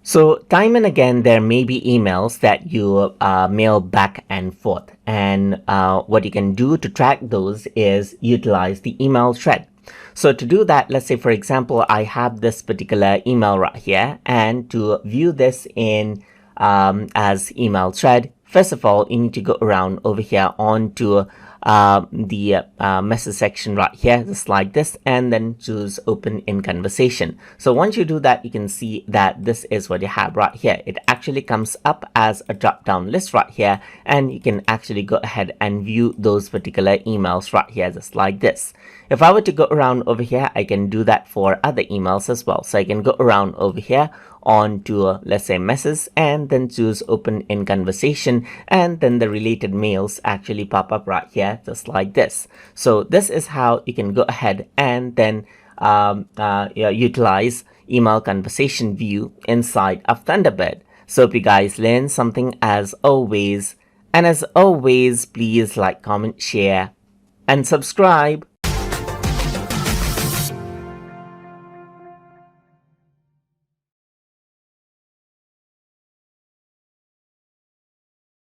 So time and again, there may be emails that you mail back and forth. And what you can do to track those is utilize the email thread. So to do that, let's say, for example, I have this particular email right here. And to view this in as email thread, first of all, you need to go around over here onto the message section right here, just like this, and then choose open in conversation. So once you do that, you can see that this is what you have right here. It actually comes up as a drop down list right here, and you can actually go ahead and view those particular emails right here, just like this. If I were to go around over here, I can do that for other emails as well. So I can go around over here on to let's say message, and then choose open in conversation, and then the related mails actually pop up right here, just like this. So this is how you can go ahead and then utilize email conversation view inside of Thunderbird. So if you guys learned something as always, and as always, please like, comment, share, and subscribe.